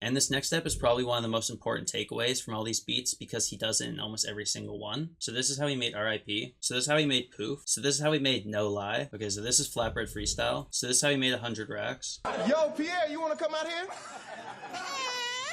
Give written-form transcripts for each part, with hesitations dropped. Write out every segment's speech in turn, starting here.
And this next step is probably one of the most important takeaways from all these beats because he does it in almost every single one. So this is how he made RIP. So this is how he made Poof. So this is how he made No Lie. Okay, so this is Flatbread Freestyle. So this is how he made 100 racks. Yo, Pierre, you want to come out here?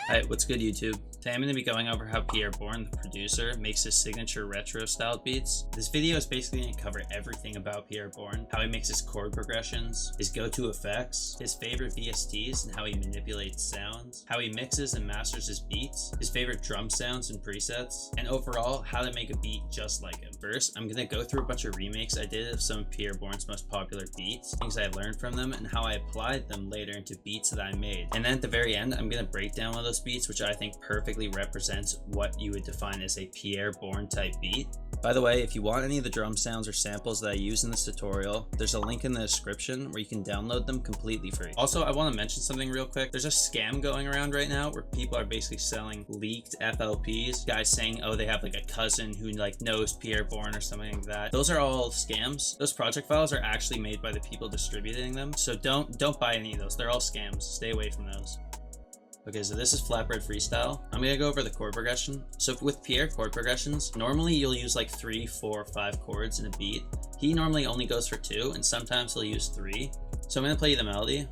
Alright, what's good YouTube? Today I'm going to be going over how Pierre Bourne, the producer, makes his signature retro styled beats. This video is basically going to cover everything about Pierre Bourne, how he makes his chord progressions, his go-to effects, his favorite VSTs and how he manipulates sounds, how he mixes and masters his beats, his favorite drum sounds and presets, and overall how to make a beat just like him. First, I'm going to go through a bunch of remakes I did of some of Pierre Bourne's most popular beats, things I learned from them, and how I applied them later into beats that I made. And then at the very end, I'm going to break down one of those beats, which I think perfectly represents what you would define as a Pierre Bourne type beat. By the way, if you want any of the drum sounds or samples that I use in this tutorial, there's a link in the description where you can download them completely free. Also, I want to mention something real quick. There's a scam going around right now where people are basically selling leaked FLPs, guys saying, oh, they have like a cousin who like knows Pierre Bourne or something like that. Those are all scams. Those project files are actually made by the people distributing them, so don't buy any of those. They're all scams. Stay away from those. Okay, so this is Flatbread Freestyle. I'm gonna go over the chord progression. So with Pierre chord progressions, normally you'll use like 3, 4, 5 chords in a beat. He normally only goes for 2, and sometimes he'll use 3. So I'm gonna play you the melody.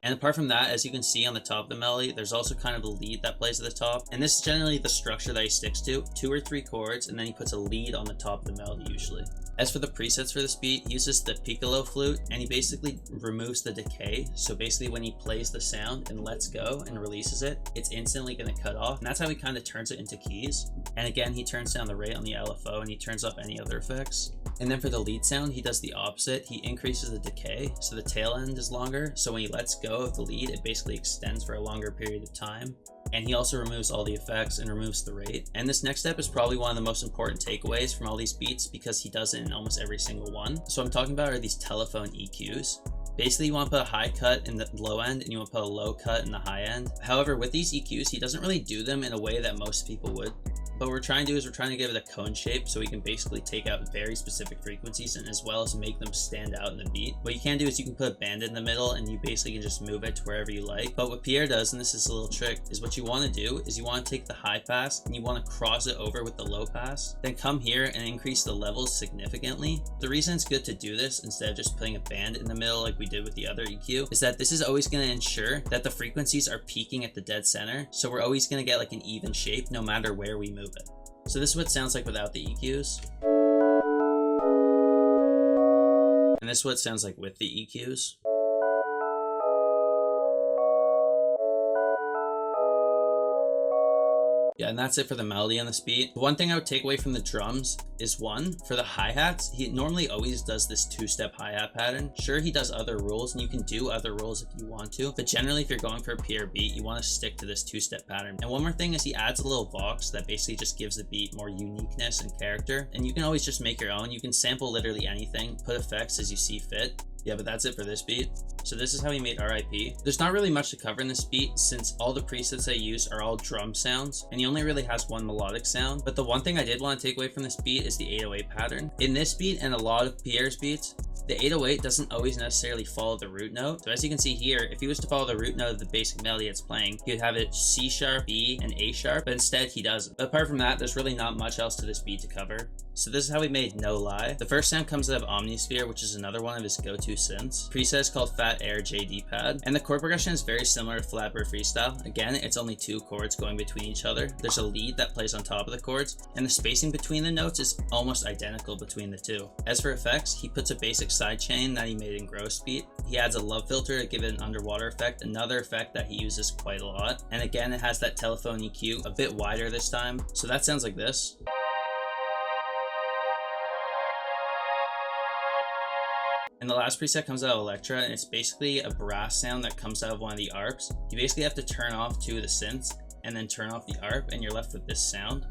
And apart from that, as you can see on the top of the melody, there's also kind of a lead that plays at the top. And this is generally the structure that he sticks to, 2 or 3 chords, and then he puts a lead on the top of the melody usually. As for the presets for this beat, he uses the piccolo flute, and he basically removes the decay. So basically when he plays the sound and lets go and releases it, it's instantly going to cut off. And that's how he kind of turns it into keys. And again, he turns down the rate on the LFO and he turns up any other effects. And then for the lead sound, he does the opposite. He increases the decay, so the tail end is longer. So when he lets go of the lead, it basically extends for a longer period of time. And he also removes all the effects and removes the rate. And this next step is probably one of the most important takeaways from all these beats because he does it in almost every single one. So what I'm talking about are these telephone EQs. Basically, you want to put a high cut in the low end and you want to put a low cut in the high end. However, with these EQs, he doesn't really do them in a way that most people would. But what we're trying to do is we're trying to give it a cone shape so we can basically take out very specific frequencies and as well as make them stand out in the beat. What you can do is you can put a band in the middle and you basically can just move it to wherever you like. But what Pierre does, and this is a little trick, is what you want to do is you want to take the high pass and you want to cross it over with the low pass. Then come here and increase the levels significantly. The reason it's good to do this instead of just putting a band in the middle like we did with the other EQ is that this is always going to ensure that the frequencies are peaking at the dead center. So we're always going to get like an even shape no matter where we move it. So this is what it sounds like without the EQs. And this is what it sounds like with the EQs. Yeah, and that's it for the melody on this beat. One thing I would take away from the drums is for the hi-hats, he normally always does this 2-step hi-hat pattern. Sure, he does other rules and you can do other rules if you want to, but generally if you're going for a Pierre beat, you want to stick to this 2-step pattern. And one more thing is he adds a little vox that basically just gives the beat more uniqueness and character. And you can always just make your own. You can sample literally anything, put effects as you see fit. Yeah, but that's it for this beat. So this is how he made RIP. There's not really much to cover in this beat since all the presets I use are all drum sounds and he only really has one melodic sound. But the one thing I did want to take away from this beat is the 808 pattern. In this beat and a lot of Pierre's beats, the 808 doesn't always necessarily follow the root note. So as you can see here, if he was to follow the root note of the basic melody it's playing, he would have it C sharp, B, and A sharp, but instead he doesn't. But apart from that, there's really not much else to this beat to cover. So this is how he made No Lie. The first sound comes out of Omnisphere, which is another one of his go-to synths. Preset is called Fat Air JD Pad, and the chord progression is very similar to Flatbread Freestyle. Again, it's only 2 chords going between each other. There's a lead that plays on top of the chords, and the spacing between the notes is almost identical between the two. As for effects, he puts a basic sidechain that he made in Gross Beat. He adds a love filter to give it an underwater effect, another effect that he uses quite a lot. And again, it has that telephone EQ, a bit wider this time. So that sounds like this. And the last preset comes out of Electra, and it's basically a brass sound that comes out of one of the ARPs. You basically have to turn off 2 of the synths and then turn off the ARP, and you're left with this sound.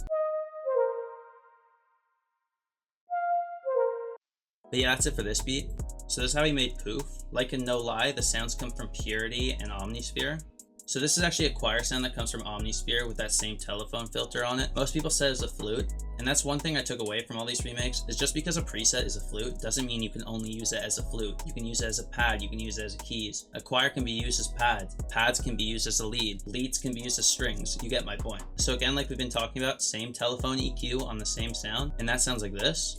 But yeah, that's it for this beat. So this is how he made Poof. Like in No Lie, the sounds come from Purity and Omnisphere. So this is actually a choir sound that comes from Omnisphere with that same telephone filter on it. Most people said it's a flute, and that's one thing I took away from all these remakes, is just because a preset is a flute doesn't mean you can only use it as a flute. You can use it as a pad, you can use it as a keys. A choir can be used as pads, pads can be used as a lead, leads can be used as strings. You get my point. So again, like we've been talking about, same telephone EQ on the same sound, and that sounds like this.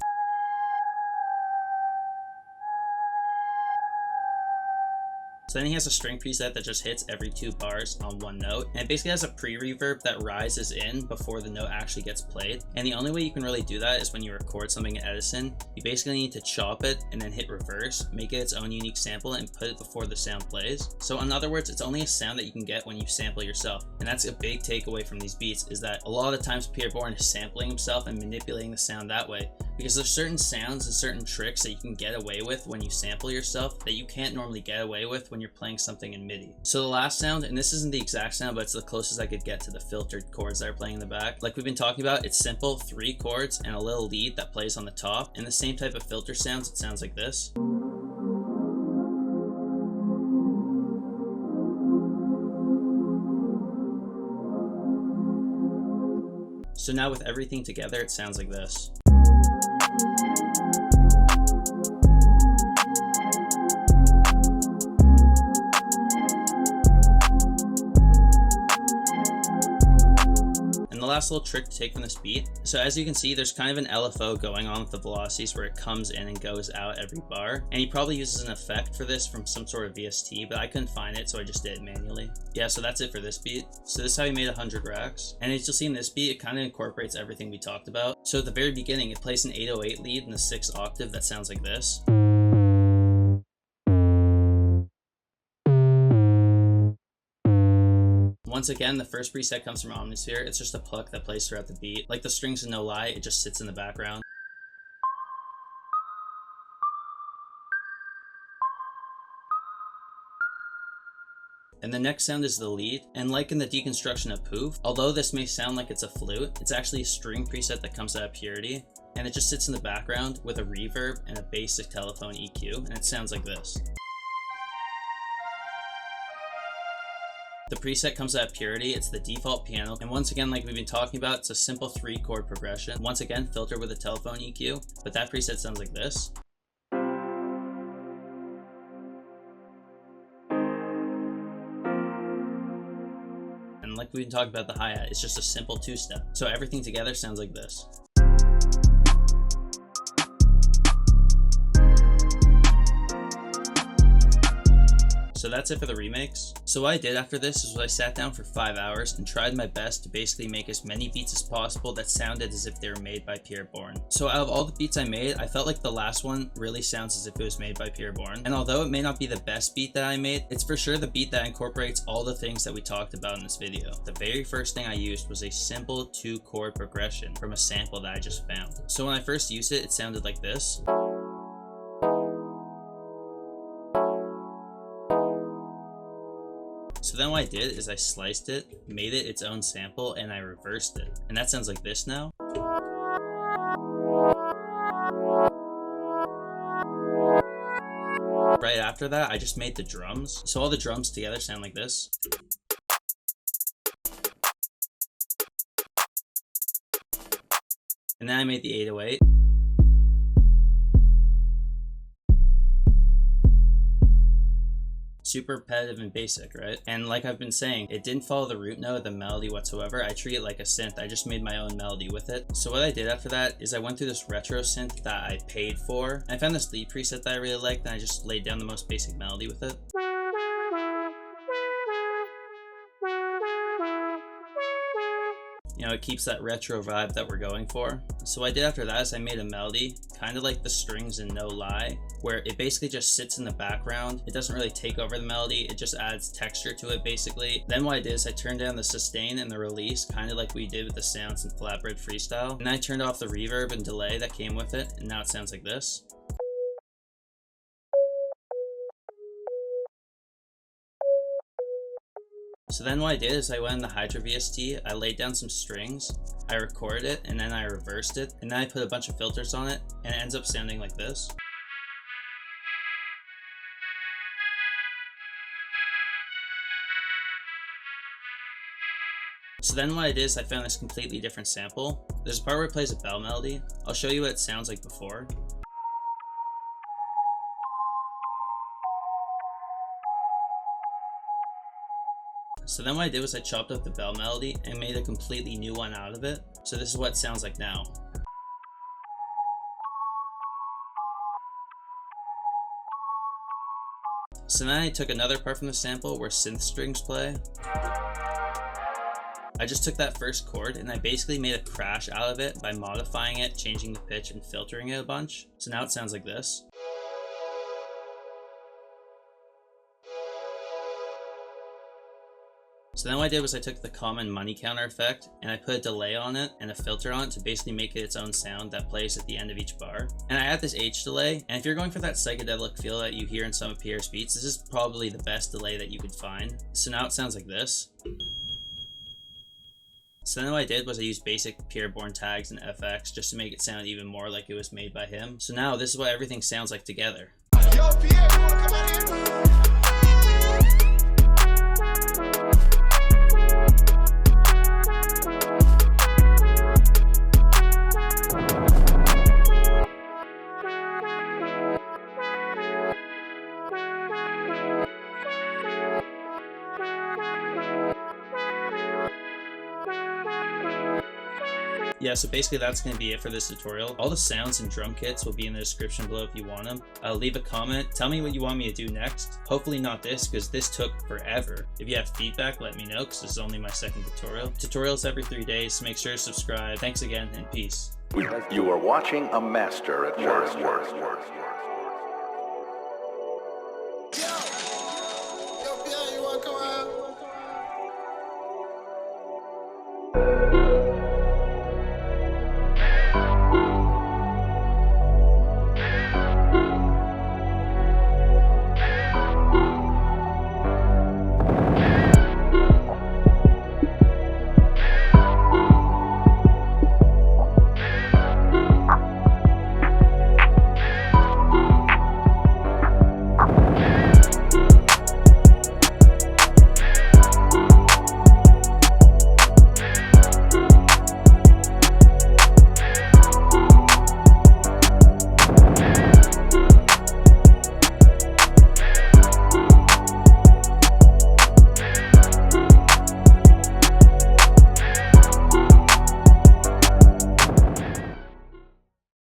So then he has a string preset that just hits every 2 bars on one note, and it basically has a pre-reverb that rises in before the note actually gets played. And the only way you can really do that is when you record something in Edison. You basically need to chop it and then hit reverse, make it its own unique sample, and put it before the sound plays. So in other words, it's only a sound that you can get when you sample yourself. And that's a big takeaway from these beats, is that a lot of the times Pierre Bourne is sampling himself and manipulating the sound that way. Because there's certain sounds and certain tricks that you can get away with when you sample yourself that you can't normally get away with when you're playing something in MIDI. So the last sound, and this isn't the exact sound, but it's the closest I could get to the filtered chords that are playing in the back. Like we've been talking about, it's simple, 3 chords and a little lead that plays on the top. And the same type of filter sounds, it sounds like this. So now with everything together, it sounds like this. And the last little trick to take from this beat, so as you can see, there's kind of an LFO going on with the velocities where it comes in and goes out every bar. And he probably uses an effect for this from some sort of VST, but I couldn't find it, so I just did it manually. Yeah, so that's it for this beat. So this is how he made 100 racks. And as you'll see in this beat, it kind of incorporates everything we talked about. So at the very beginning, it plays an 808 lead in the 6th octave that sounds like this. Once again, the first preset comes from Omnisphere. It's just a pluck that plays throughout the beat. Like the strings in No Lie, it just sits in the background. And the next sound is the lead, and like in the deconstruction of Poof, although this may sound like it's a flute, it's actually a string preset that comes out of Purity, and it just sits in the background with a reverb and a basic telephone EQ, and it sounds like this. The preset comes out of Purity, it's the default piano, and once again, like we've been talking about, it's a simple 3-chord progression. Once again, filtered with a telephone EQ, but that preset sounds like this. And like we've been talking about the hi-hat, it's just a simple 2-step. So everything together sounds like this. So that's it for the remakes. So what I did after this is I sat down for 5 hours and tried my best to basically make as many beats as possible that sounded as if they were made by Pierre Bourne. So out of all the beats I made, I felt like the last one really sounds as if it was made by Pierre Bourne. And although it may not be the best beat that I made, it's for sure the beat that incorporates all the things that we talked about in this video. The very first thing I used was a simple 2-chord progression from a sample that I just found. So when I first used it, it sounded like this. So then what I did is I sliced it, made it its own sample, and I reversed it. And that sounds like this now. Right after that, I just made the drums. So all the drums together sound like this. And then I made the 808. Super repetitive and basic, right? And like I've been saying, it didn't follow the root note of the melody whatsoever. I treat it like a synth. I just made my own melody with it. So what I did after that is I went through this retro synth that I paid for. I found this lead preset that I really liked, and I just laid down the most basic melody with it. You know, it keeps that retro vibe that we're going for. So what I did after that is I made a melody, kind of like the strings in No Lie, where it basically just sits in the background. It doesn't really take over the melody, it just adds texture to it basically. Then what I did is I turned down the sustain and the release, kind of like we did with the sounds in Flatbread Freestyle. And I turned off the reverb and delay that came with it, and now it sounds like this. So then what I did is I went in the Hydra VST, I laid down some strings, I recorded it, and then I reversed it, and then I put a bunch of filters on it, and it ends up sounding like this. So then what I did is I found this completely different sample. There's a part where it plays a bell melody. I'll show you what it sounds like before. So then what I did was I chopped up the bell melody and made a completely new one out of it. So this is what it sounds like now. So then I took another part from the sample where synth strings play. I just took that first chord and I basically made a crash out of it by modifying it, changing the pitch, and filtering it a bunch. So now it sounds like this. So then what I did was I took the common money counter effect and I put a delay on it and a filter on it to basically make it its own sound that plays at the end of each bar. And I add this H delay, and if you're going for that psychedelic feel that you hear in some of Pierre's beats, this is probably the best delay that you could find. So now it sounds like this. So then what I did was I used basic Pierre Bourne tags and FX just to make it sound even more like it was made by him. So now this is what everything sounds like together. Yo, Pierre, you wanna come out here? Yeah, so basically that's going to be it for this tutorial. All the sounds and drum kits will be in the description below if you want them. Leave a comment, tell me what you want me to do next. Hopefully not this, because this took forever. If you have feedback, let me know, because this is only my second tutorial. Tutorials every 3 days, so make sure to subscribe. Thanks again, and peace. You are watching a master at work. Yo, Pierre, you wanna come out?